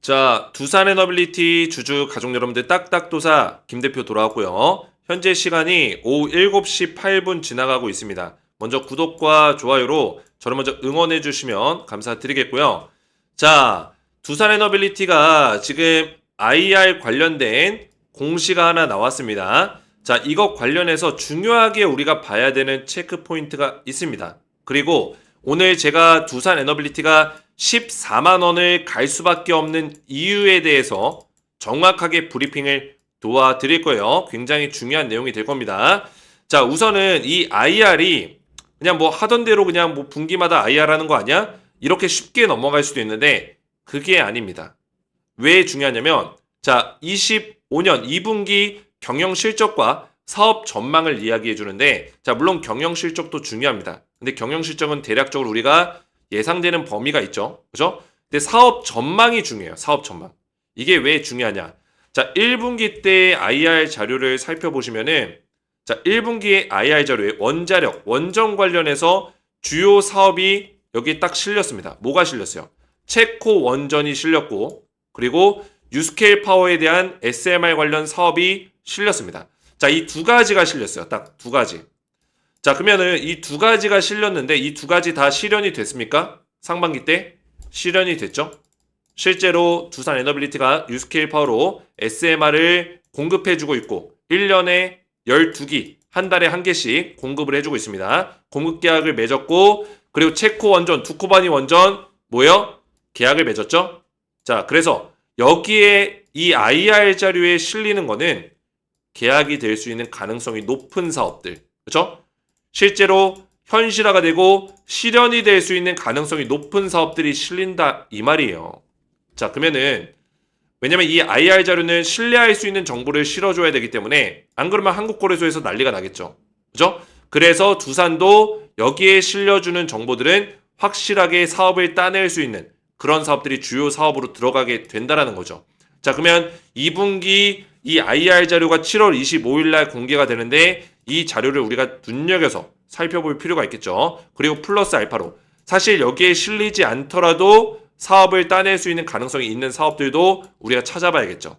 자, 두산 에너빌리티 주주 가족 여러분들 딱딱도사 김 대표 돌아왔고요. 현재 시간이 오후 7시 8분 지나가고 있습니다. 먼저 구독과 좋아요로 저를 먼저 응원해 주시면 감사드리겠고요. 자, 두산 에너빌리티가 지금 IR 관련된 공시가 하나 나왔습니다. 자, 이것 관련해서 중요하게 우리가 봐야 되는 체크 포인트가 있습니다. 그리고 오늘 제가 두산 에너빌리티가 14만 원을 갈 수밖에 없는 이유에 대해서 정확하게 브리핑을 도와드릴 거예요. 굉장히 중요한 내용이 될 겁니다. 자, 우선은 이 IR이 그냥 뭐 하던 대로 그냥 뭐 분기마다 IR 하는 거 아니야? 이렇게 쉽게 넘어갈 수도 있는데 그게 아닙니다. 왜 중요하냐면 자, 25년 2분기 경영 실적과 사업 전망을 이야기해 주는데 자, 물론 경영 실적도 중요합니다. 근데 경영 실적은 대략적으로 우리가 예상되는 범위가 있죠. 그죠? 근데 사업 전망이 중요해요. 사업 전망. 이게 왜 중요하냐? 자, 1분기 때 IR 자료를 살펴보시면은 자, 1분기의 IR 자료에 원자력, 원전 관련해서 주요 사업이 여기 딱 실렸습니다. 뭐가 실렸어요? 체코 원전이 실렸고 그리고 유스케일 파워에 대한 SMR 관련 사업이 실렸습니다. 자, 이 두 가지가 실렸어요. 딱 두 가지. 자, 그러면은 이 두 가지가 실렸는데 이 두 가지 다 실현이 됐습니까? 상반기 때 실현이 됐죠? 실제로 두산 에너빌리티가 유스케일 파워로 SMR을 공급해주고 있고 1년에 12기, 한 달에 한 개씩 공급을 해주고 있습니다. 공급 계약을 맺었고 그리고 체코 원전, 두코바니 원전 뭐요? 계약을 맺었죠? 자, 그래서 여기에 이 IR 자료에 실리는 거는 계약이 될 수 있는 가능성이 높은 사업들. 그렇죠? 실제로 현실화가 되고 실현이 될 수 있는 가능성이 높은 사업들이 실린다 이 말이에요. 자, 그러면은 왜냐면 이 IR 자료는 신뢰할 수 있는 정보를 실어줘야 되기 때문에 안 그러면 한국거래소에서 난리가 나겠죠. 그죠? 그래서 두산도 여기에 실려주는 정보들은 확실하게 사업을 따낼 수 있는 그런 사업들이 주요 사업으로 들어가게 된다라는 거죠. 자, 그러면 2분기 이 IR 자료가 7월 25일 날 공개가 되는데 이 자료를 우리가 눈여겨서 살펴볼 필요가 있겠죠. 그리고 플러스 알파로 사실 여기에 실리지 않더라도 사업을 따낼 수 있는 가능성이 있는 사업들도 우리가 찾아봐야겠죠.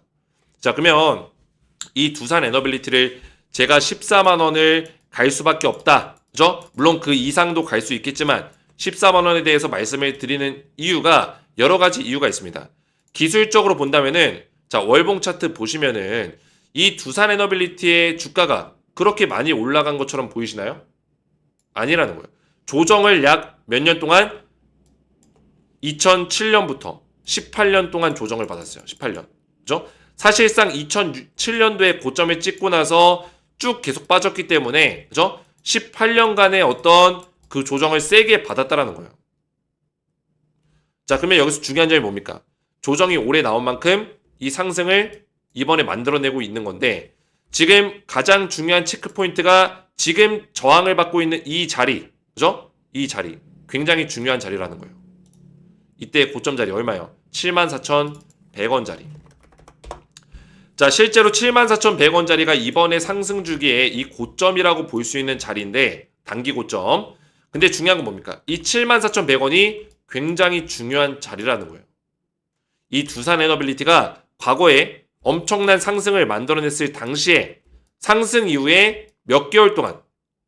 자, 그러면 이 두산 에너빌리티를 제가 14만 원을 갈 수밖에 없다. 그죠? 물론 그 이상도 갈 수 있겠지만 14만 원에 대해서 말씀을 드리는 이유가 여러 가지 이유가 있습니다. 기술적으로 본다면은 자, 월봉 차트 보시면은 이 두산 에너빌리티의 주가가 그렇게 많이 올라간 것처럼 보이시나요? 아니라는 거예요. 조정을 약 몇 년 동안 2007년부터 18년 동안 조정을 받았어요. 18년. 그죠? 사실상 2007년도에 고점을 찍고 나서 쭉 계속 빠졌기 때문에 그죠? 18년간의 어떤 그 조정을 세게 받았다라는 거예요. 자, 그러면 여기서 중요한 점이 뭡니까? 조정이 오래 나온 만큼 이 상승을 이번에 만들어내고 있는 건데 지금 가장 중요한 체크 포인트가 지금 저항을 받고 있는 이 자리, 그죠? 이 자리 굉장히 중요한 자리라는 거예요. 이때 고점 자리 얼마요? 74,100원짜리. 자, 실제로 74,100원짜리가 이번에 상승 주기에 이 고점이라고 볼 수 있는 자리인데 단기 고점. 근데 중요한 건 뭡니까? 이 74,100원이 굉장히 중요한 자리라는 거예요. 이 두산 에너빌리티가 과거에 엄청난 상승을 만들어냈을 당시에 상승 이후에 몇 개월 동안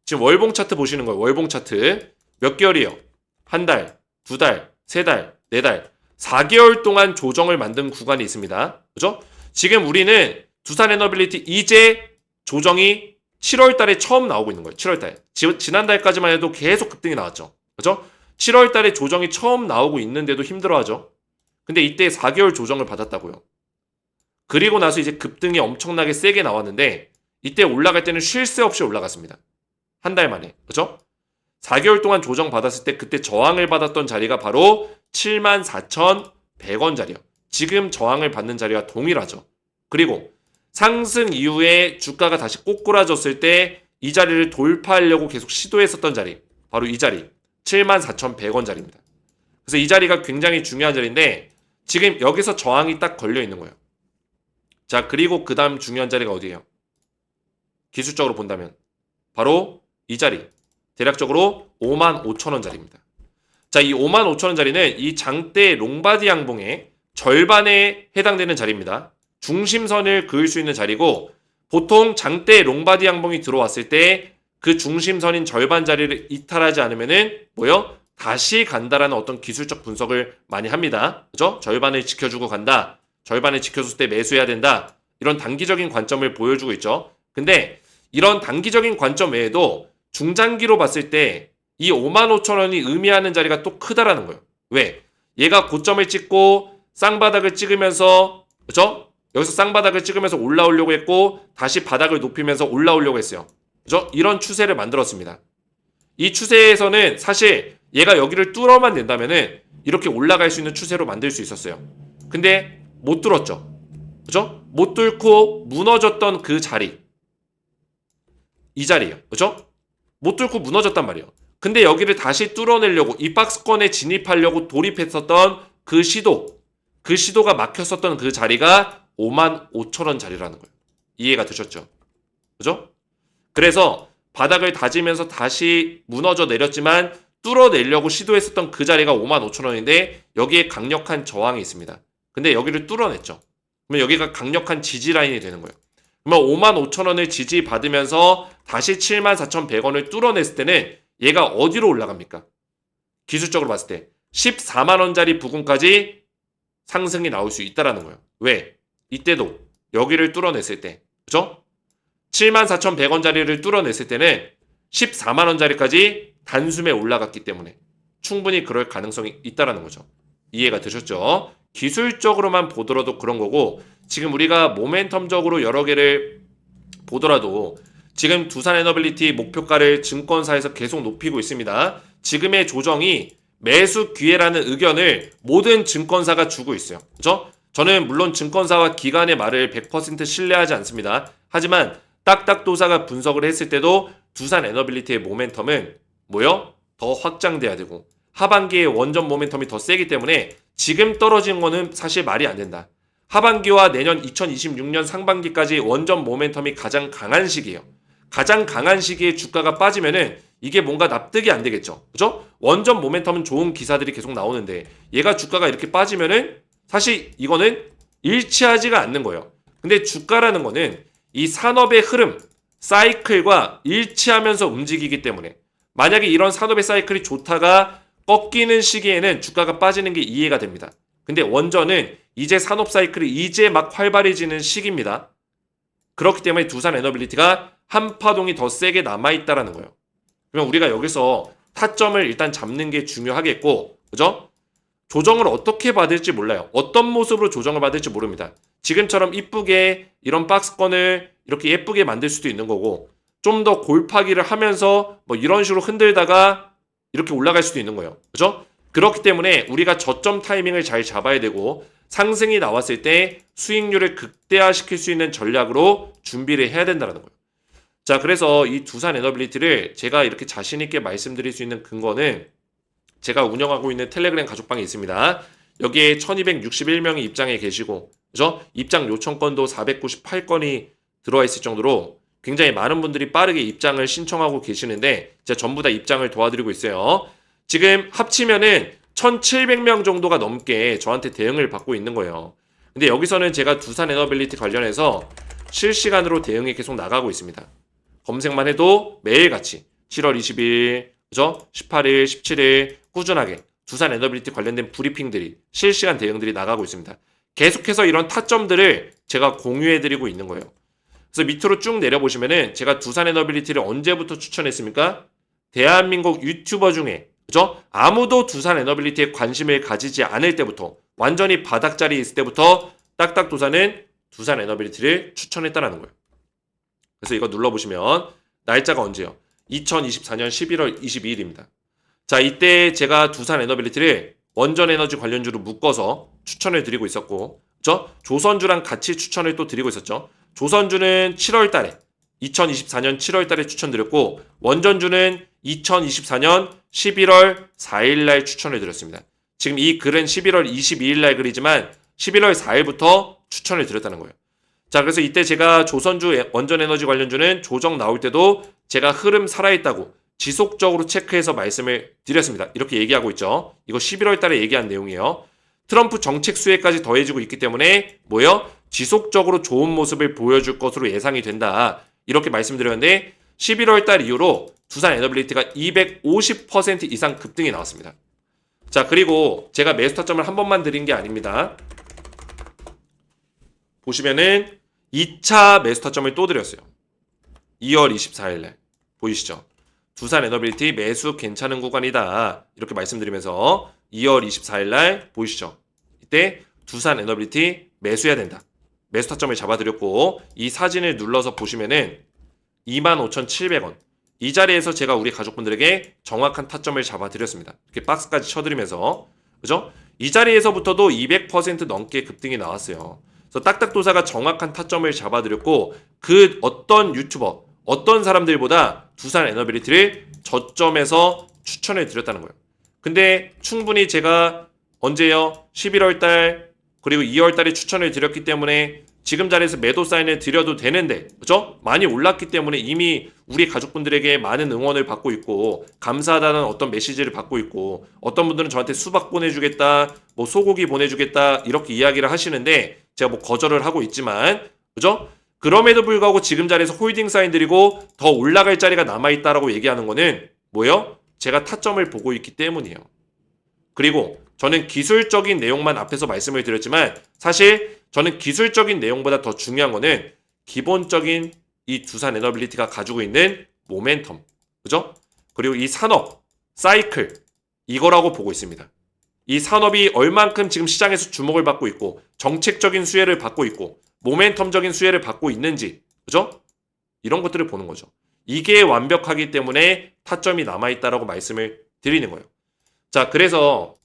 지금 월봉 차트 보시는 거예요. 월봉 차트 몇 개월이에요? 한 달, 두 달, 세 달, 네 달, 4개월 동안 조정을 만든 구간이 있습니다. 그죠? 지금 우리는 두산 에너빌리티 이제 조정이 7월 달에 처음 나오고 있는 거예요. 7월 달. 지난달까지만 해도 계속 급등이 나왔죠. 그죠? 7월 달에 조정이 처음 나오고 있는데도 힘들어하죠. 근데 이때 4개월 조정을 받았다고요. 그리고 나서 이제 급등이 엄청나게 세게 나왔는데 이때 올라갈 때는 쉴 새 없이 올라갔습니다. 한 달 만에. 그죠? 4개월 동안 조정 받았을 때 그때 저항을 받았던 자리가 바로 74,100원짜리요. 지금 저항을 받는 자리와 동일하죠. 그리고 상승 이후에 주가가 다시 꼬꾸라졌을 때 이 자리를 돌파하려고 계속 시도했었던 자리. 바로 이 자리. 74,100원짜리입니다. 그래서 이 자리가 굉장히 중요한 자리인데 지금 여기서 저항이 딱 걸려 있는 거예요. 자, 그리고 그 다음 중요한 자리가 어디예요? 기술적으로 본다면 바로 이 자리. 대략적으로 55,000원짜리입니다. 자, 이 55,000원짜리는 이 장대 롱바디 양봉의 절반에 해당되는 자리입니다. 중심선을 그을 수 있는 자리고 보통 장대 롱바디 양봉이 들어왔을 때 그 중심선인 절반 자리를 이탈하지 않으면은 뭐요? 다시 간다라는 어떤 기술적 분석을 많이 합니다. 그죠? 절반을 지켜주고 간다. 절반을 지켜줬을 때 매수해야 된다. 이런 단기적인 관점을 보여주고 있죠. 근데 이런 단기적인 관점 외에도 중장기로 봤을 때 이 55,000원이 의미하는 자리가 또 크다라는 거예요. 왜? 얘가 고점을 찍고 쌍바닥을 찍으면서 그죠? 여기서 쌍바닥을 찍으면서 올라오려고 했고 다시 바닥을 높이면서 올라오려고 했어요. 그죠? 이런 추세를 만들었습니다. 이 추세에서는 사실 얘가 여기를 뚫어만 낸다면은 이렇게 올라갈 수 있는 추세로 만들 수 있었어요. 근데 못 뚫었죠. 그죠? 못 뚫고 무너졌던 그 자리. 이 자리예요. 그죠? 못 뚫고 무너졌단 말이에요. 근데 여기를 다시 뚫어내려고 이 박스권에 진입하려고 돌입했었던 그 시도가 막혔었던 그 자리가 55,000원 자리라는 거예요. 이해가 되셨죠? 그죠? 그래서 바닥을 다지면서 다시 무너져 내렸지만 뚫어내려고 시도했었던 그 자리가 55,000원인데 여기에 강력한 저항이 있습니다. 근데 여기를 뚫어냈죠. 그러면 여기가 강력한 지지 라인이 되는 거예요. 그러면 55,000원을 지지받으면서 다시 74,100원을 뚫어냈을 때는 얘가 어디로 올라갑니까? 기술적으로 봤을 때 14만원짜리 부근까지 상승이 나올 수 있다는 거예요. 왜? 이때도 여기를 뚫어냈을 때 그죠? 74,100원짜리를 뚫어냈을 때는 14만원짜리까지 단숨에 올라갔기 때문에 충분히 그럴 가능성이 있다는 거죠. 이해가 되셨죠? 기술적으로만 보더라도 그런 거고 지금 우리가 모멘텀적으로 여러 개를 보더라도 지금 두산에너빌리티 목표가를 증권사에서 계속 높이고 있습니다. 지금의 조정이 매수 기회라는 의견을 모든 증권사가 주고 있어요. 그죠? 저는 물론 증권사와 기관의 말을 100% 신뢰하지 않습니다. 하지만 딱딱도사가 분석을 했을 때도 두산에너빌리티의 모멘텀은 뭐요? 더 확장돼야 되고 하반기에 원전 모멘텀이 더 세기 때문에 지금 떨어진 거는 사실 말이 안 된다. 하반기와 내년 2026년 상반기까지 원전 모멘텀이 가장 강한 시기예요. 가장 강한 시기에 주가가 빠지면은 이게 뭔가 납득이 안 되겠죠. 그죠? 원전 모멘텀은 좋은 기사들이 계속 나오는데 얘가 주가가 이렇게 빠지면은 사실 이거는 일치하지가 않는 거예요. 근데 주가라는 거는 이 산업의 흐름, 사이클과 일치하면서 움직이기 때문에 만약에 이런 산업의 사이클이 좋다가 꺾이는 시기에는 주가가 빠지는 게 이해가 됩니다. 근데 원전은 이제 산업 사이클이 이제 막 활발해지는 시기입니다. 그렇기 때문에 두산에너빌리티가 한 파동이 더 세게 남아있다라는 거예요. 그러면 우리가 여기서 타점을 일단 잡는 게 중요하겠고, 그죠? 조정을 어떻게 받을지 몰라요. 어떤 모습으로 조정을 받을지 모릅니다. 지금처럼 이쁘게 이런 박스권을 이렇게 예쁘게 만들 수도 있는 거고, 좀 더 골파기를 하면서 뭐 이런 식으로 흔들다가 이렇게 올라갈 수도 있는 거예요. 그죠? 그렇기 때문에 우리가 저점 타이밍을 잘 잡아야 되고, 상승이 나왔을 때 수익률을 극대화시킬 수 있는 전략으로 준비를 해야 된다는 거예요. 자, 그래서 이 두산에너빌리티를 제가 이렇게 자신있게 말씀드릴 수 있는 근거는 제가 운영하고 있는 텔레그램 가족방이 있습니다. 여기에 1261명이 입장해 계시고, 그죠? 입장 요청건도 498건이 들어와 있을 정도로 굉장히 많은 분들이 빠르게 입장을 신청하고 계시는데, 제가 전부 다 입장을 도와드리고 있어요. 지금 합치면은 1700명 정도가 넘게 저한테 대응을 받고 있는 거예요. 근데 여기서는 제가 두산에너빌리티 관련해서 실시간으로 대응이 계속 나가고 있습니다. 검색만 해도 매일같이 7월 20일, 그죠? 18일, 17일 꾸준하게 두산에너빌리티 관련된 브리핑들이 실시간 대응들이 나가고 있습니다. 계속해서 이런 타점들을 제가 공유해드리고 있는 거예요. 그래서 밑으로 쭉 내려보시면은 제가 두산에너빌리티를 언제부터 추천했습니까? 대한민국 유튜버 중에 그죠? 아무도 두산에너빌리티에 관심을 가지지 않을 때부터 완전히 바닥자리에 있을 때부터 딱딱도사는 두산에너빌리티를 추천했다라는 거예요. 그래서 이거 눌러보시면 날짜가 언제요? 2024년 11월 22일입니다. 자, 이때 제가 두산에너빌리티를 원전에너지 관련주로 묶어서 추천을 드리고 있었고, 그죠? 조선주랑 같이 추천을 또 드리고 있었죠. 조선주는 7월 달에 2024년 7월 달에 추천드렸고, 원전주는 2024년 11월 4일 날 추천을 드렸습니다. 지금 이 글은 11월 22일 날 글이지만 11월 4일부터 추천을 드렸다는 거예요. 자, 그래서 이때 제가 조선주 원전에너지 관련주는 조정 나올 때도 제가 흐름 살아있다고 지속적으로 체크해서 말씀을 드렸습니다. 이렇게 얘기하고 있죠. 이거 11월 달에 얘기한 내용이에요. 트럼프 정책 수혜까지 더해지고 있기 때문에 뭐예요? 지속적으로 좋은 모습을 보여줄 것으로 예상이 된다. 이렇게 말씀드렸는데 11월 달 이후로 두산 에너빌리티가 250% 이상 급등이 나왔습니다. 자, 그리고 제가 매수 타점을 한 번만 드린 게 아닙니다. 보시면은 2차 매수 타점을 또 드렸어요. 2월 24일 날. 보이시죠? 두산 에너빌리티 매수 괜찮은 구간이다. 이렇게 말씀드리면서 2월 24일 날 보이시죠? 이때 두산 에너빌리티 매수해야 된다. 매수 타점을 잡아드렸고 이 사진을 눌러서 보시면은 25,700원. 이 자리에서 제가 우리 가족분들에게 정확한 타점을 잡아드렸습니다. 이렇게 박스까지 쳐드리면서 그죠? 이 자리에서부터도 200% 넘게 급등이 나왔어요. 그래서 딱딱도사가 정확한 타점을 잡아드렸고 그 어떤 유튜버, 어떤 사람들보다 두산 에너빌리티를 저점에서 추천해 드렸다는 거예요. 근데 충분히 제가 언제요? 11월 달 그리고 2월 달에 추천을 드렸기 때문에 지금 자리에서 매도 사인을 드려도 되는데 그죠? 많이 올랐기 때문에 이미 우리 가족분들에게 많은 응원을 받고 있고 감사하다는 어떤 메시지를 받고 있고 어떤 분들은 저한테 수박 보내주겠다 뭐 소고기 보내주겠다 이렇게 이야기를 하시는데 제가 뭐 거절을 하고 있지만 그죠? 그럼에도 불구하고 지금 자리에서 홀딩 사인 드리고 더 올라갈 자리가 남아있다라고 얘기하는 거는 뭐예요? 제가 타점을 보고 있기 때문이에요. 그리고 저는 기술적인 내용만 앞에서 말씀을 드렸지만 사실 저는 기술적인 내용보다 더 중요한 거는 기본적인 이 두산 에너빌리티가 가지고 있는 모멘텀, 그죠? 그리고 이 산업, 사이클 이거라고 보고 있습니다. 이 산업이 얼만큼 지금 시장에서 주목을 받고 있고 정책적인 수혜를 받고 있고 모멘텀적인 수혜를 받고 있는지, 그죠? 이런 것들을 보는 거죠. 이게 완벽하기 때문에 타점이 남아있다라고 말씀을 드리는 거예요. 자, 그래서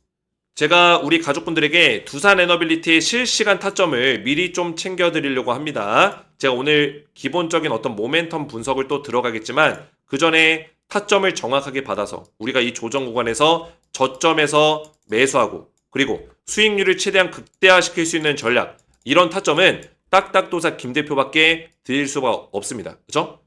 제가 우리 가족분들에게 두산 에너빌리티의 실시간 타점을 미리 좀 챙겨드리려고 합니다. 제가 오늘 기본적인 어떤 모멘텀 분석을 또 들어가겠지만 그 전에 타점을 정확하게 받아서 우리가 이 조정 구간에서 저점에서 매수하고 그리고 수익률을 최대한 극대화시킬 수 있는 전략 이런 타점은 딱딱도사 김 대표밖에 드릴 수가 없습니다. 그죠?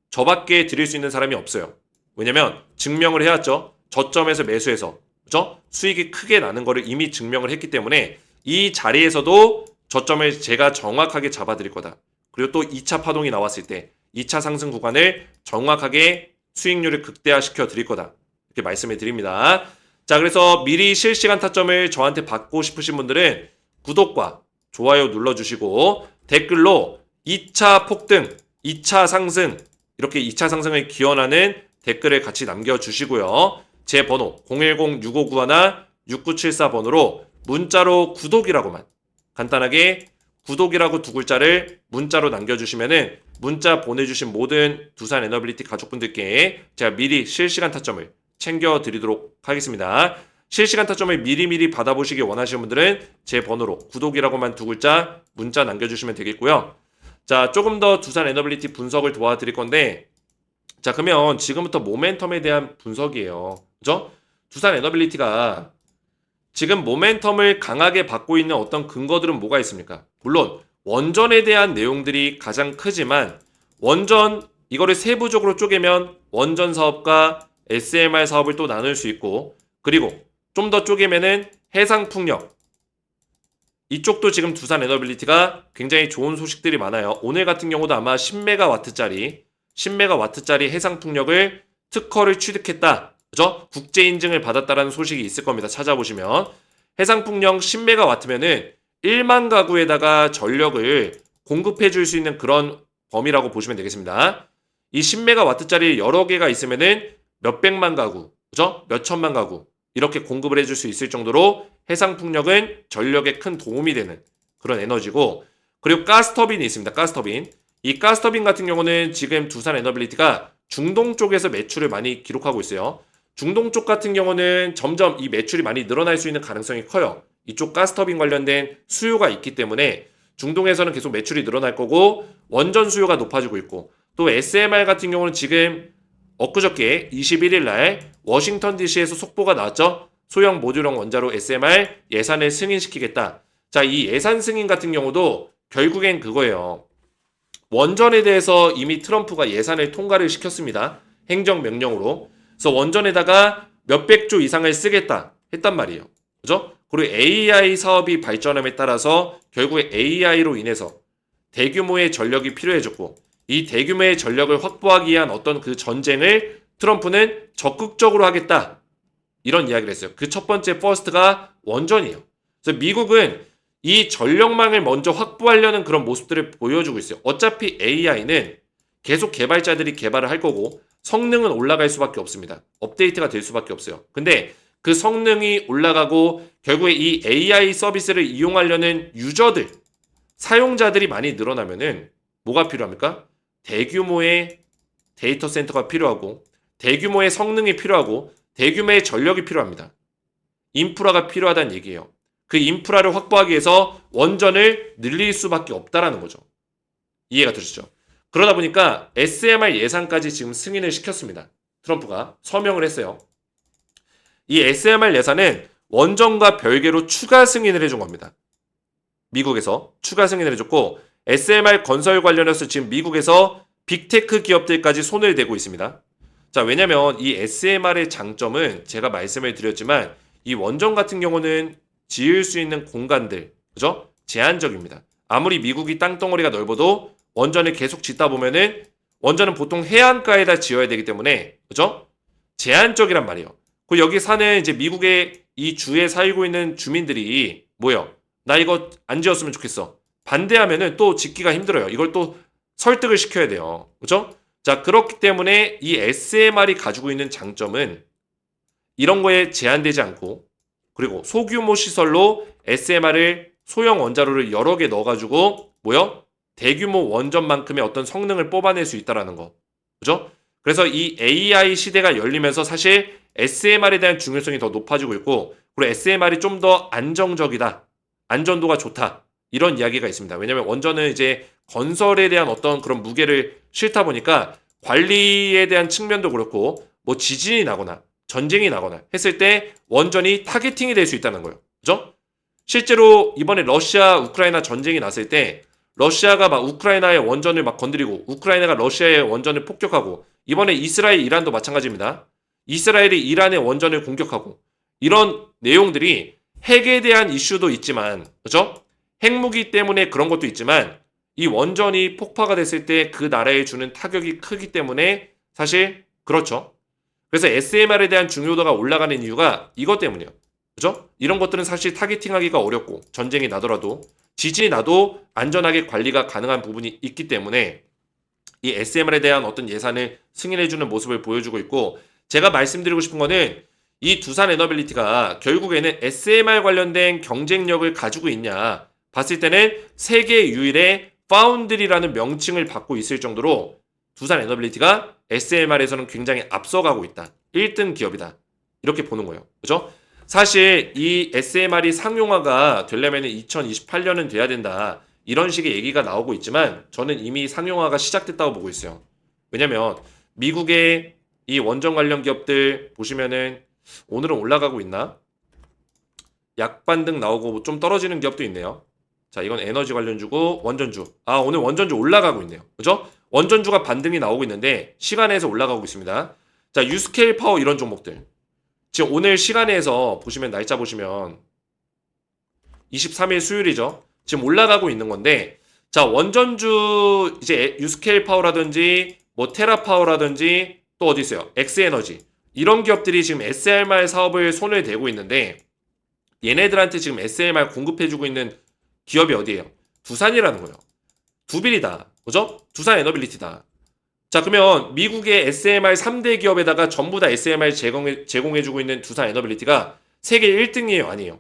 저밖에 드릴 수 있는 사람이 없어요. 왜냐면 증명을 해왔죠. 저점에서 매수해서 그죠? 수익이 크게 나는 거를 이미 증명을 했기 때문에 이 자리에서도 저점을 제가 정확하게 잡아드릴 거다. 그리고 또 2차 파동이 나왔을 때 2차 상승 구간을 정확하게 수익률을 극대화시켜 드릴 거다. 이렇게 말씀을 드립니다. 자, 그래서 미리 실시간 타점을 저한테 받고 싶으신 분들은 구독과 좋아요 눌러주시고 댓글로 2차 폭등, 2차 상승 이렇게 2차 상승을 기원하는 댓글을 같이 남겨주시고요. 제 번호 010-6591-6974번으로 문자로 구독이라고만 간단하게 구독이라고 두 글자를 문자로 남겨주시면은 문자 보내주신 모든 두산 에너빌리티 가족분들께 제가 미리 실시간 타점을 챙겨드리도록 하겠습니다. 실시간 타점을 미리미리 받아보시기 원하시는 분들은 제 번호로 구독이라고만 두 글자 문자 남겨주시면 되겠고요. 자, 조금 더 두산 에너빌리티 분석을 도와드릴 건데 자, 그러면 지금부터 모멘텀에 대한 분석이에요. 그죠? 두산 에너빌리티가 지금 모멘텀을 강하게 받고 있는 어떤 근거들은 뭐가 있습니까? 물론 원전에 대한 내용들이 가장 크지만 원전 이거를 세부적으로 쪼개면 원전 사업과 SMR 사업을 또 나눌 수 있고 그리고 좀 더 쪼개면은 해상풍력 이쪽도 지금 두산 에너빌리티가 굉장히 좋은 소식들이 많아요. 오늘 같은 경우도 아마 10메가와트짜리 해상풍력을 특허를 취득했다. 그죠? 국제 인증을 받았다라는 소식이 있을 겁니다. 찾아보시면 해상풍력 10메가와트면은 1만 가구에다가 전력을 공급해 줄 수 있는 그런 범위라고 보시면 되겠습니다. 이 10메가와트짜리 여러 개가 있으면은 몇백만 가구, 그죠? 몇천만 가구 이렇게 공급을 해줄 수 있을 정도로 해상풍력은 전력에 큰 도움이 되는 그런 에너지고 그리고 가스터빈이 있습니다. 가스터빈. 이 가스터빈 같은 경우는 지금 두산 에너빌리티가 중동 쪽에서 매출을 많이 기록하고 있어요. 중동 쪽 같은 경우는 점점 이 매출이 많이 늘어날 수 있는 가능성이 커요. 이쪽 가스터빈 관련된 수요가 있기 때문에 중동에서는 계속 매출이 늘어날 거고 원전 수요가 높아지고 있고 또 SMR 같은 경우는 지금 엊그저께 21일 날 워싱턴 DC에서 속보가 나왔죠. 소형 모듈형 원자로 SMR 예산을 승인시키겠다. 자, 이 예산 승인 같은 경우도 결국엔 그거예요. 원전에 대해서 이미 트럼프가 예산을 통과를 시켰습니다. 행정명령으로. 그래서 원전에다가 몇백조 이상을 쓰겠다 했단 말이에요. 그죠? 그리고 AI 사업이 발전함에 따라서 결국에 AI로 인해서 대규모의 전력이 필요해졌고 이 대규모의 전력을 확보하기 위한 어떤 그 전쟁을 트럼프는 적극적으로 하겠다. 이런 이야기를 했어요. 그 첫 번째 퍼스트가 원전이에요. 그래서 미국은 이 전력망을 먼저 확보하려는 그런 모습들을 보여주고 있어요. 어차피 AI는 계속 개발자들이 개발을 할 거고 성능은 올라갈 수밖에 없습니다. 업데이트가 될 수밖에 없어요. 근데 그 성능이 올라가고 결국에 이 AI 서비스를 이용하려는 유저들, 사용자들이 많이 늘어나면은 뭐가 필요합니까? 대규모의 데이터 센터가 필요하고 대규모의 성능이 필요하고 대규모의 전력이 필요합니다. 인프라가 필요하다는 얘기예요. 그 인프라를 확보하기 위해서 원전을 늘릴 수밖에 없다라는 거죠. 이해가 되시죠? 그러다 보니까 SMR 예산까지 지금 승인을 시켰습니다. 트럼프가 서명을 했어요. 이 SMR 예산은 원전과 별개로 추가 승인을 해준 겁니다. 미국에서 추가 승인을 해줬고 SMR 건설 관련해서 지금 미국에서 빅테크 기업들까지 손을 대고 있습니다. 자, 왜냐면 이 SMR의 장점은 제가 말씀을 드렸지만 이 원전 같은 경우는 지을 수 있는 공간들, 그죠? 제한적입니다. 아무리 미국이 땅덩어리가 넓어도 원전을 계속 짓다 보면은 원전은 보통 해안가에다 지어야 되기 때문에, 그죠? 제한적이란 말이에요. 그 여기 사는 이제 미국의 이 주에 살고 있는 주민들이 뭐예요? 나 이거 안 지었으면 좋겠어. 반대하면은 또 짓기가 힘들어요. 이걸 또 설득을 시켜야 돼요. 그죠? 자, 그렇기 때문에 이 SMR이 가지고 있는 장점은 이런 거에 제한되지 않고 그리고 소규모 시설로 SMR을 소형 원자로를 여러 개 넣어가지고 뭐요? 대규모 원전만큼의 어떤 성능을 뽑아낼 수 있다라는 거. 그죠? 그래서 이 AI 시대가 열리면서 사실 SMR에 대한 중요성이 더 높아지고 있고 그리고 SMR이 좀 더 안정적이다. 안전도가 좋다. 이런 이야기가 있습니다. 왜냐하면 원전은 이제 건설에 대한 어떤 그런 무게를 싣다 보니까 관리에 대한 측면도 그렇고 뭐 지진이 나거나 전쟁이 나거나 했을 때 원전이 타겟팅이 될 수 있다는 거예요. 그죠? 실제로 이번에 러시아 우크라이나 전쟁이 났을 때 러시아가 막 우크라이나의 원전을 막 건드리고 우크라이나가 러시아의 원전을 폭격하고 이번에 이스라엘 이란도 마찬가지입니다. 이스라엘이 이란의 원전을 공격하고 이런 내용들이 핵에 대한 이슈도 있지만 그죠? 핵무기 때문에 그런 것도 있지만 이 원전이 폭파가 됐을 때 그 나라에 주는 타격이 크기 때문에 사실 그렇죠. 그래서 SMR에 대한 중요도가 올라가는 이유가 이것 때문이에요. 그죠? 이런 것들은 사실 타겟팅하기가 어렵고 전쟁이 나더라도 지진이 나도 안전하게 관리가 가능한 부분이 있기 때문에 이 SMR에 대한 어떤 예산을 승인해주는 모습을 보여주고 있고 제가 말씀드리고 싶은 거는 이 두산 에너빌리티가 결국에는 SMR 관련된 경쟁력을 가지고 있냐 봤을 때는 세계 유일의 파운드리라는 명칭을 받고 있을 정도로 두산 에너빌리티가 SMR에서는 굉장히 앞서가고 있다. 1등 기업이다. 이렇게 보는 거예요. 그죠? 사실 이 SMR이 상용화가 되려면 2028년은 돼야 된다. 이런 식의 얘기가 나오고 있지만 저는 이미 상용화가 시작됐다고 보고 있어요. 왜냐면 미국의 이 원전 관련 기업들 보시면은 오늘은 올라가고 있나? 약반등 나오고 좀 떨어지는 기업도 있네요. 자, 이건 에너지 관련주고 원전주. 아, 오늘 원전주 올라가고 있네요. 그죠? 원전주가 반등이 나오고 있는데 시간에서 올라가고 있습니다. 자, 유스케일 파워 이런 종목들. 지금 오늘 시간에서 보시면 날짜 보시면 23일 수요일이죠. 지금 올라가고 있는 건데 자, 원전주 이제 유스케일 파워라든지 뭐 테라파워라든지 또 어디 있어요? 엑스에너지. 이런 기업들이 지금 SMR 사업을 손을 대고 있는데 얘네들한테 지금 SMR 공급해주고 있는 기업이 어디예요? 두산이라는 거예요. 두빌이다. 그죠? 두산 에너빌리티다. 자, 그러면 미국의 SMR 3대 기업에다가 전부 다 SMR 제공해주고 있는 두산 에너빌리티가 세계 1등이에요? 아니에요?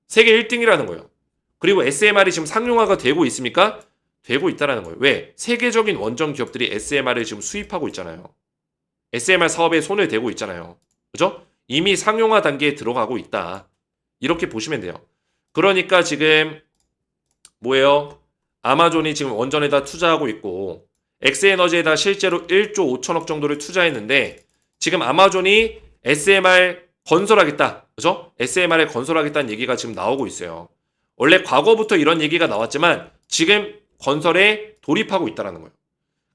세계 1등이라는 거예요. 그리고 SMR이 지금 상용화가 되고 있습니까? 되고 있다라는 거예요. 왜? 세계적인 원전 기업들이 SMR을 지금 수입하고 있잖아요. SMR 사업에 손을 대고 있잖아요. 그죠? 이미 상용화 단계에 들어가고 있다. 이렇게 보시면 돼요. 그러니까 지금 뭐예요? 아마존이 지금 원전에다 투자하고 있고 엑스에너지에다 실제로 1조 5천억 정도를 투자했는데 지금 아마존이 SMR 건설하겠다. 그죠? SMR에 건설하겠다는 얘기가 지금 나오고 있어요. 원래 과거부터 이런 얘기가 나왔지만 지금 건설에 돌입하고 있다는 거예요.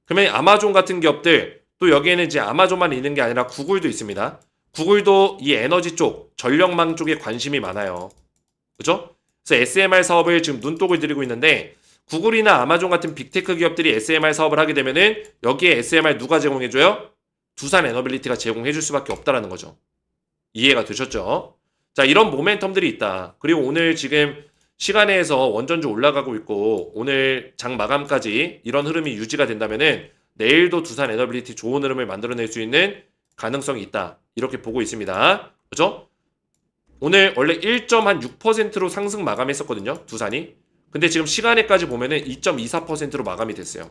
그러면 아마존 같은 기업들 또 여기에는 이제 아마존만 있는 게 아니라 구글도 있습니다. 구글도 이 에너지 쪽, 전력망 쪽에 관심이 많아요. 그죠? 그래서 SMR 사업을 지금 눈독을 들이고 있는데 구글이나 아마존 같은 빅테크 기업들이 SMR 사업을 하게 되면은 여기에 SMR 누가 제공해줘요? 두산 에너빌리티가 제공해줄 수밖에 없다라는 거죠. 이해가 되셨죠? 자, 이런 모멘텀들이 있다. 그리고 오늘 지금 시간에서 원전주 올라가고 있고 오늘 장 마감까지 이런 흐름이 유지가 된다면은 내일도 두산 에너빌리티 좋은 흐름을 만들어낼 수 있는 가능성이 있다. 이렇게 보고 있습니다. 그죠? 오늘 원래 1.6%로 상승 마감했었거든요. 두산이. 근데 지금 시간에까지 보면은 2.24%로 마감이 됐어요.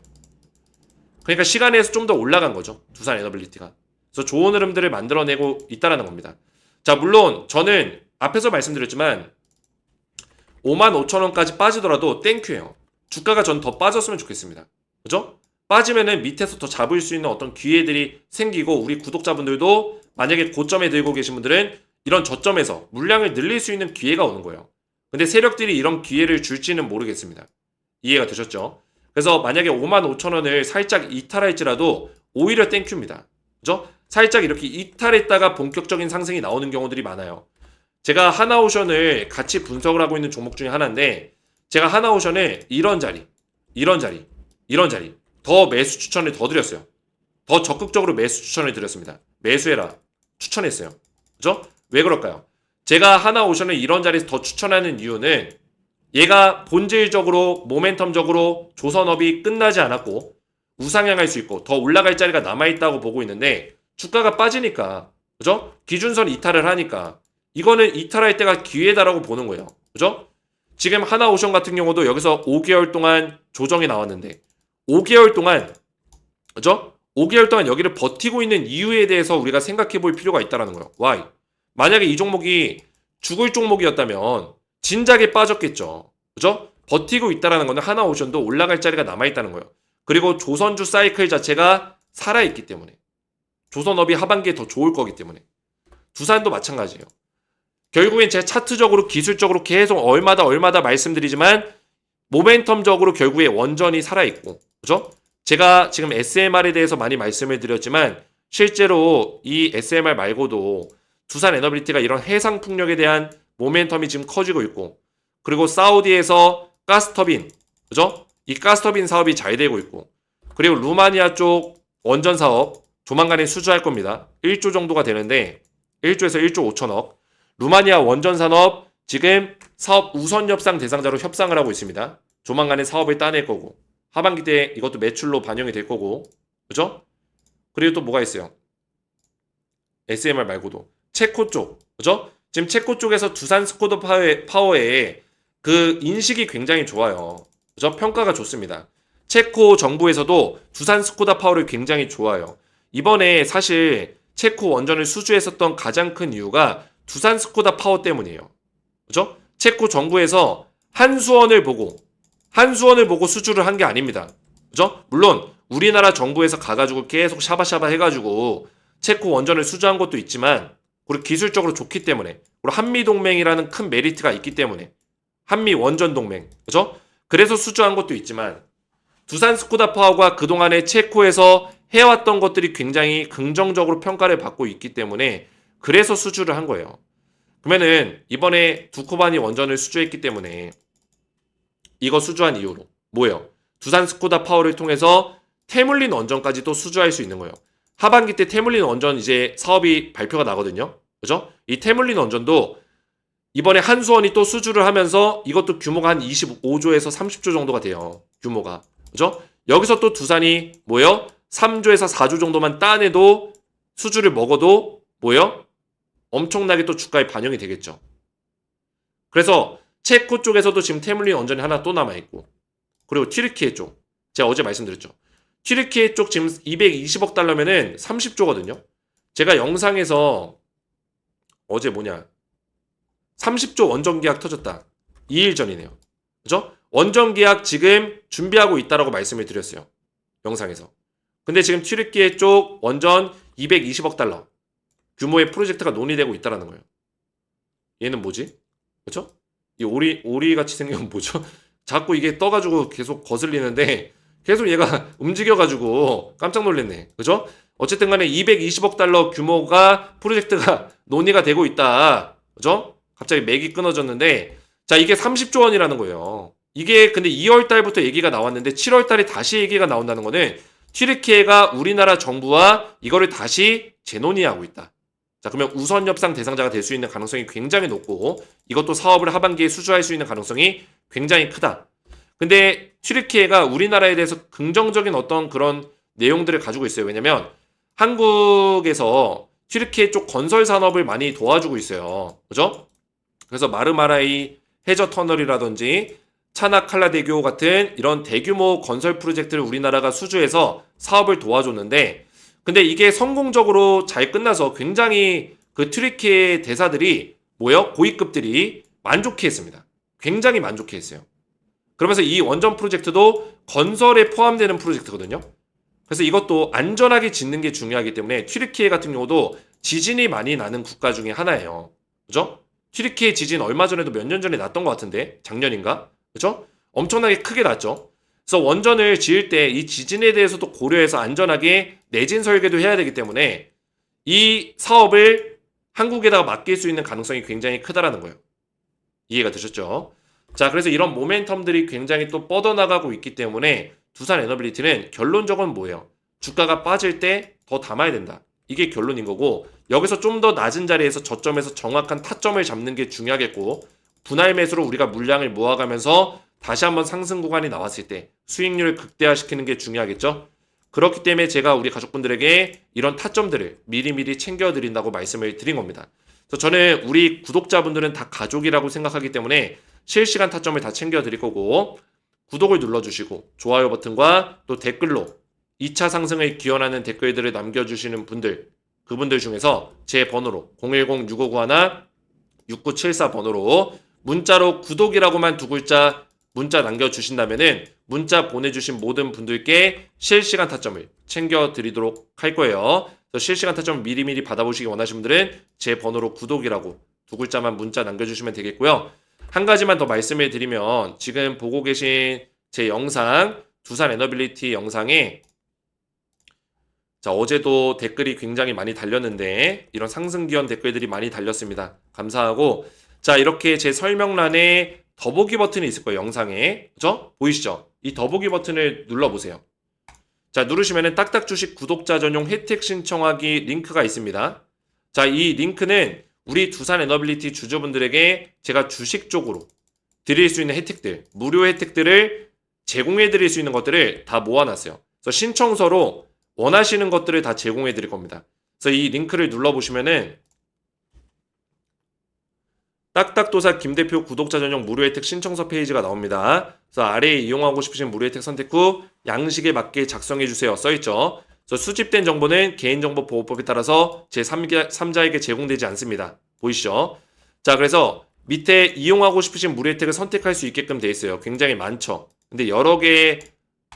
그러니까 시간에서 좀 더 올라간 거죠. 두산 에너빌리티가. 그래서 좋은 흐름들을 만들어내고 있다라는 겁니다. 자, 물론 저는 앞에서 말씀드렸지만 55,000원까지 빠지더라도 땡큐예요. 주가가 전 더 빠졌으면 좋겠습니다. 그죠? 빠지면은 밑에서 더 잡을 수 있는 어떤 기회들이 생기고 우리 구독자분들도 만약에 고점에 들고 계신 분들은 이런 저점에서 물량을 늘릴 수 있는 기회가 오는 거예요. 근데 세력들이 이런 기회를 줄지는 모르겠습니다. 이해가 되셨죠? 그래서 만약에 55,000원을 살짝 이탈할지라도 오히려 땡큐입니다. 그죠? 살짝 이렇게 이탈했다가 본격적인 상승이 나오는 경우들이 많아요. 제가 하나오션을 같이 분석을 하고 있는 종목 중에 하나인데 제가 하나오션을 이런 자리 더 매수 추천을 더 드렸어요. 더 적극적으로 매수 추천을 드렸습니다. 매수해라 추천했어요. 그죠? 왜 그럴까요? 제가 하나오션을 이런 자리에서 더 추천하는 이유는 얘가 본질적으로 모멘텀적으로 조선업이 끝나지 않았고 우상향할 수 있고 더 올라갈 자리가 남아있다고 보고 있는데 주가가 빠지니까 그죠? 기준선 이탈을 하니까 이거는 이탈할 때가 기회다라고 보는 거예요. 그죠? 지금 하나오션 같은 경우도 여기서 5개월 동안 조정이 나왔는데 5개월 동안 그죠? 5개월 동안 여기를 버티고 있는 이유에 대해서 우리가 생각해 볼 필요가 있다라는 거예요. Why? 만약에 이 종목이 죽을 종목이었다면 진작에 빠졌겠죠. 그죠? 버티고 있다라는 거는 하나오션도 올라갈 자리가 남아있다는 거예요. 그리고 조선주 사이클 자체가 살아있기 때문에 조선업이 하반기에 더 좋을 거기 때문에 두산도 마찬가지예요. 결국엔 제가 차트적으로 기술적으로 계속 얼마다 말씀드리지만 모멘텀적으로 결국에 원전이 살아있고 그죠? 제가 지금 SMR에 대해서 많이 말씀을 드렸지만 실제로 이 SMR 말고도 두산 에너빌리티가 이런 해상 풍력에 대한 모멘텀이 지금 커지고 있고 그리고 사우디에서 가스터빈 그죠? 이 가스터빈 사업이 잘 되고 있고 그리고 루마니아 쪽 원전 사업 조만간에 수주할 겁니다. 1조 정도가 되는데 1조에서 1조 5천억 루마니아 원전 산업 지금 사업 우선 협상 대상자로 협상을 하고 있습니다. 조만간에 사업을 따낼 거고 하반기 때 이것도 매출로 반영이 될 거고 그죠? 그리고 또 뭐가 있어요? SMR 말고도 체코 쪽 그죠? 지금 체코 쪽에서 두산 스코더 파워의 그 인식이 굉장히 좋아요. 그죠? 평가가 좋습니다. 체코 정부에서도 두산 스코다 파워를 굉장히 좋아요. 이번에 사실 체코 원전을 수주했었던 가장 큰 이유가 두산 스코다 파워 때문이에요. 그죠? 체코 정부에서 한수원을 보고 수주를 한 게 아닙니다. 그죠? 물론 우리나라 정부에서 가가지고 계속 샤바샤바 해가지고 체코 원전을 수주한 것도 있지만 그리고 기술적으로 좋기 때문에 그리고 한미동맹이라는 큰 메리트가 있기 때문에 한미 원전 동맹 그죠? 그래서 수주한 것도 있지만 두산 스코다 파워가 그동안에 체코에서 해왔던 것들이 굉장히 긍정적으로 평가를 받고 있기 때문에 그래서 수주를 한 거예요. 그러면은 이번에 두코바니 원전을 수주했기 때문에 이거 수주한 이유로 뭐예요? 두산 스코다 파워를 통해서 태물린 원전까지도 수주할 수 있는 거예요. 하반기 때 태물린 원전 이제 사업이 발표가 나거든요. 그죠? 이 태물린 원전도 이번에 한수원이 또 수주를 하면서 이것도 규모가 한 25조에서 30조 정도가 돼요. 규모가. 그죠? 여기서 또 두산이 뭐예요? 3조에서 4조 정도만 따내도 수주를 먹어도 뭐예요? 엄청나게 또 주가에 반영이 되겠죠. 그래서 체코 쪽에서도 지금 태물린 원전이 하나 또 남아있고 그리고 튀르키예 쪽 제가 어제 말씀드렸죠. 튀르키예 쪽 지금 220억 달러면은 30조거든요. 제가 영상에서 어제 30조 원전 계약 터졌다. 2일 전이네요. 그죠? 원전 계약 지금 준비하고 있다라고 말씀을 드렸어요. 영상에서. 근데 지금 튀르키예 쪽 원전 220억 달러 규모의 프로젝트가 논의되고 있다라는 거예요. 얘는 뭐지? 그죠? 이 오리 같이 생긴 건 뭐죠? 자꾸 이게 떠가지고 계속 거슬리는데 계속 얘가 움직여가지고 깜짝 놀랐네. 그죠? 어쨌든 간에 220억 달러 규모가 프로젝트가 논의가 되고 있다. 그죠? 갑자기 맥이 끊어졌는데 자, 이게 30조 원이라는 거예요. 이게 근데 2월 달부터 얘기가 나왔는데 7월 달에 다시 얘기가 나온다는 거는 튀르키예가 우리나라 정부와 이거를 다시 재논의하고 있다. 자, 그러면 우선 협상 대상자가 될 수 있는 가능성이 굉장히 높고 이것도 사업을 하반기에 수주할 수 있는 가능성이 굉장히 크다. 근데 튀르키예가 우리나라에 대해서 긍정적인 어떤 그런 내용들을 가지고 있어요. 왜냐면 한국에서 튀르키예 쪽 건설 산업을 많이 도와주고 있어요. 그죠? 그래서 마르마라이 해저 터널이라든지 차나칼라대교 같은 이런 대규모 건설 프로젝트를 우리나라가 수주해서 사업을 도와줬는데 근데 이게 성공적으로 잘 끝나서 굉장히 그 튀르키예 대사들이 뭐요? 고위급들이 만족해했습니다. 굉장히 만족해했어요. 그러면서 이 원전 프로젝트도 건설에 포함되는 프로젝트거든요. 그래서 이것도 안전하게 짓는 게 중요하기 때문에 튀르키예 같은 경우도 지진이 많이 나는 국가 중에 하나예요. 그죠? 튀르키예 지진 얼마 전에도 몇 년 전에 났던 것 같은데 작년인가? 그죠? 엄청나게 크게 났죠. 그래서 원전을 지을 때 이 지진에 대해서도 고려해서 안전하게 내진 설계도 해야 되기 때문에 이 사업을 한국에다가 맡길 수 있는 가능성이 굉장히 크다라는 거예요. 이해가 되셨죠? 자, 그래서 이런 모멘텀들이 굉장히 또 뻗어나가고 있기 때문에 두산 에너빌리티는 결론적으로 뭐예요? 주가가 빠질 때 더 담아야 된다. 이게 결론인 거고 여기서 좀 더 낮은 자리에서 저점에서 정확한 타점을 잡는 게 중요하겠고 분할 매수로 우리가 물량을 모아가면서 다시 한번 상승 구간이 나왔을 때 수익률을 극대화시키는 게 중요하겠죠. 그렇기 때문에 제가 우리 가족분들에게 이런 타점들을 미리미리 챙겨드린다고 말씀을 드린 겁니다. 그래서 저는 우리 구독자분들은 다 가족이라고 생각하기 때문에 실시간 타점을 다 챙겨드릴 거고 구독을 눌러주시고 좋아요 버튼과 또 댓글로 2차 상승을 기원하는 댓글들을 남겨주시는 분들 그분들 중에서 제 번호로 010-6591-6974 번호로 문자로 구독이라고만 두 글자 문자 남겨주신다면은 문자 보내주신 모든 분들께 실시간 타점을 챙겨드리도록 할 거예요. 그래서 실시간 타점 미리미리 받아보시기 원하시는 분들은 제 번호로 구독이라고 두 글자만 문자 남겨주시면 되겠고요. 한 가지만 더 말씀을 드리면 지금 보고 계신 제 영상 두산 에너빌리티 영상에 자, 어제도 댓글이 굉장히 많이 달렸는데 이런 상승 기원 댓글들이 많이 달렸습니다. 감사하고 자, 이렇게 제 설명란에 더보기 버튼이 있을 거예요. 영상에. 그죠? 보이시죠? 이 더보기 버튼을 눌러보세요. 자, 누르시면은 딱딱 주식 구독자 전용 혜택 신청하기 링크가 있습니다. 자, 이 링크는 우리 두산 에너빌리티 주주분들에게 제가 주식 쪽으로 드릴 수 있는 혜택들, 무료 혜택들을 제공해 드릴 수 있는 것들을 다 모아놨어요. 그래서 신청서로 원하시는 것들을 다 제공해 드릴 겁니다. 그래서 이 링크를 눌러보시면은 딱딱도사 김대표 구독자 전용 무료 혜택 신청서 페이지가 나옵니다. 그래서 아래에 이용하고 싶으신 무료 혜택 선택 후 양식에 맞게 작성해 주세요. 써있죠. 그래서 수집된 정보는 개인정보보호법에 따라서 제3자에게 제공되지 않습니다. 보이시죠? 자, 그래서 밑에 이용하고 싶으신 무료 혜택을 선택할 수 있게끔 돼 있어요. 굉장히 많죠. 근데 여러 개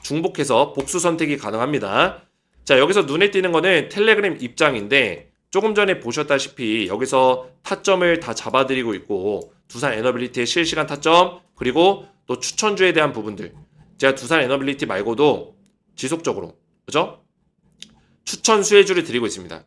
중복해서 복수 선택이 가능합니다. 자, 여기서 눈에 띄는 거는 텔레그램 입장인데 조금 전에 보셨다시피 여기서 타점을 다 잡아드리고 있고 두산 에너빌리티의 실시간 타점 그리고 또 추천주에 대한 부분들 제가 두산 에너빌리티 말고도 지속적으로 그죠? 추천 수혜주를 드리고 있습니다.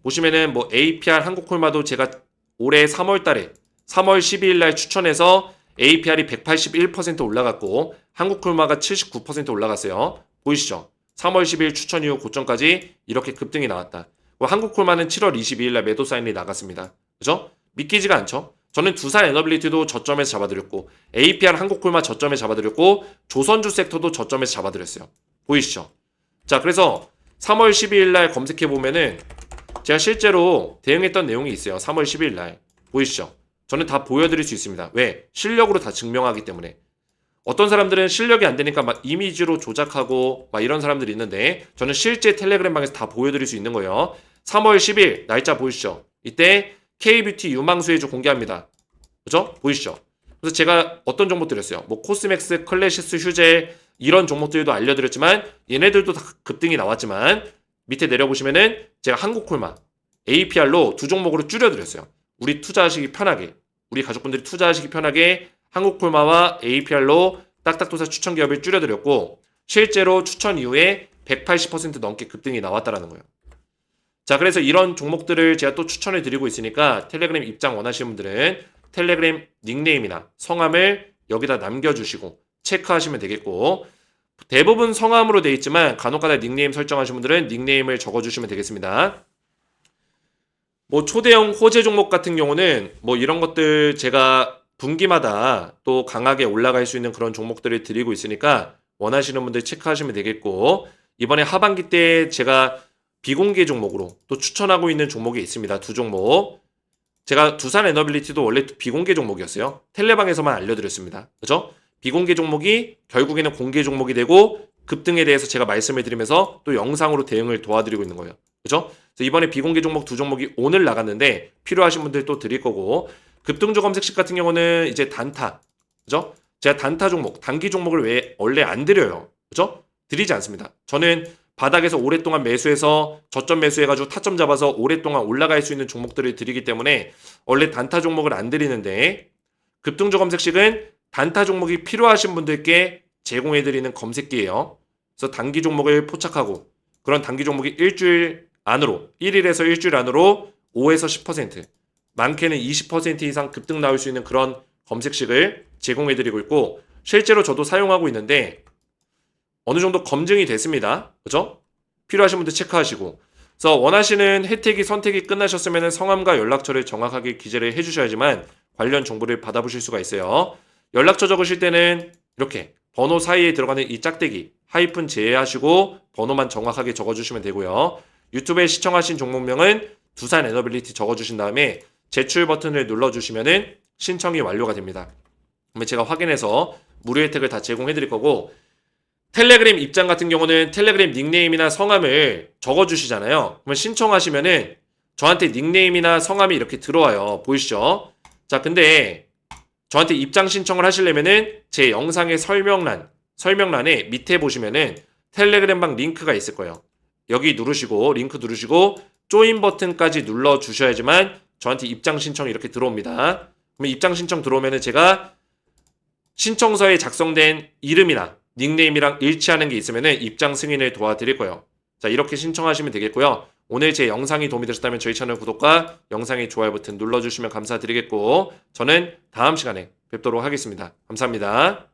보시면은 뭐 APR 한국콜마도 제가 올해 3월 달에 3월 12일 날 추천해서 APR이 181% 올라갔고 한국콜마가 79% 올라갔어요. 보이시죠? 3월 10일 추천 이후 고점까지 이렇게 급등이 나왔다. 한국콜마는 7월 22일 날 매도 사인이 나갔습니다. 그죠? 믿기지가 않죠? 저는 두산 에너빌리티도 저점에서 잡아드렸고 APR 한국콜마 저점에 잡아드렸고 조선주 섹터도 저점에서 잡아드렸어요. 보이시죠? 자, 그래서 3월 12일 날 검색해보면은 제가 실제로 대응했던 내용이 있어요. 3월 12일 날. 보이시죠? 저는 다 보여드릴 수 있습니다. 왜? 실력으로 다 증명하기 때문에. 어떤 사람들은 실력이 안 되니까 막 이미지로 조작하고 막 이런 사람들이 있는데 저는 실제 텔레그램 방에서 다 보여드릴 수 있는 거예요. 3월 10일 날짜 보이시죠? 이때 K뷰티 유망수혜주 공개합니다. 그죠? 보이시죠? 그래서 제가 어떤 정보 드렸어요? 뭐 코스맥스, 클래시스, 휴젤 이런 종목들도 알려드렸지만 얘네들도 다 급등이 나왔지만 밑에 내려보시면은 제가 한국콜마 APR로 두 종목으로 줄여드렸어요. 우리 투자하시기 편하게 우리 가족분들이 투자하시기 편하게 한국콜마와 APR로 딱딱도사 추천 기업을 줄여드렸고 실제로 추천 이후에 180% 넘게 급등이 나왔다라는 거예요. 자, 그래서 이런 종목들을 제가 또 추천해 드리고 있으니까 텔레그램 입장 원하시는 분들은 텔레그램 닉네임이나 성함을 여기다 남겨주시고 체크하시면 되겠고, 대부분 성함으로 되어 있지만 간혹가다 닉네임 설정하신 분들은 닉네임을 적어주시면 되겠습니다. 뭐 초대형 호재 종목 같은 경우는 뭐 이런 것들 제가 분기마다 또 강하게 올라갈 수 있는 그런 종목들을 드리고 있으니까 원하시는 분들 체크하시면 되겠고, 이번에 하반기 때 제가 비공개 종목으로 또 추천하고 있는 종목이 있습니다. 두 종목. 제가 두산 에너빌리티도 원래 비공개 종목이었어요. 텔레방에서만 알려드렸습니다. 그죠? 비공개 종목이 결국에는 공개 종목이 되고 급등에 대해서 제가 말씀을 드리면서 또 영상으로 대응을 도와드리고 있는 거예요. 그죠? 그래서 이번에 비공개 종목 두 종목이 오늘 나갔는데 필요하신 분들 또 드릴 거고, 급등주 검색식 같은 경우는 이제 단타. 그죠? 제가 단타 종목, 단기 종목을 왜 원래 안 드려요. 그죠? 드리지 않습니다. 저는 바닥에서 오랫동안 매수해서 저점 매수해가지고 타점 잡아서 오랫동안 올라갈 수 있는 종목들을 드리기 때문에 원래 단타 종목을 안 드리는데, 급등주 검색식은 단타 종목이 필요하신 분들께 제공해드리는 검색기예요. 그래서 단기 종목을 포착하고 그런 단기 종목이 일주일 안으로 1일에서 일주일 안으로 5에서 10% 많게는 20% 이상 급등 나올 수 있는 그런 검색식을 제공해드리고 있고, 실제로 저도 사용하고 있는데 어느 정도 검증이 됐습니다. 그죠? 필요하신 분들 체크하시고, 그래서 원하시는 혜택이 선택이 끝나셨으면 성함과 연락처를 정확하게 기재를 해주셔야지만 관련 정보를 받아보실 수가 있어요. 연락처 적으실 때는 이렇게 번호 사이에 들어가는 이 짝대기 하이픈 제외하시고 번호만 정확하게 적어주시면 되고요. 유튜브에 시청하신 종목명은 두산 에너빌리티 적어주신 다음에 제출 버튼을 눌러주시면은 신청이 완료가 됩니다. 그러면 제가 확인해서 무료 혜택을 다 제공해드릴 거고, 텔레그램 입장 같은 경우는 텔레그램 닉네임이나 성함을 적어주시잖아요. 그러면 신청하시면은 저한테 닉네임이나 성함이 이렇게 들어와요. 보이시죠? 자, 근데 저한테 입장 신청을 하시려면은 제 영상의 설명란에 밑에 보시면은 텔레그램방 링크가 있을 거예요. 여기 누르시고 링크 누르시고 조인 버튼까지 눌러 주셔야지만 저한테 입장 신청이 이렇게 들어옵니다. 그러면 입장 신청 들어오면은 제가 신청서에 작성된 이름이나 닉네임이랑 일치하는 게 있으면은 입장 승인을 도와드릴 거예요. 자, 이렇게 신청하시면 되겠고요. 오늘 제 영상이 도움이 되셨다면 저희 채널 구독과 영상의 좋아요 버튼 눌러주시면 감사드리겠고, 저는 다음 시간에 뵙도록 하겠습니다. 감사합니다.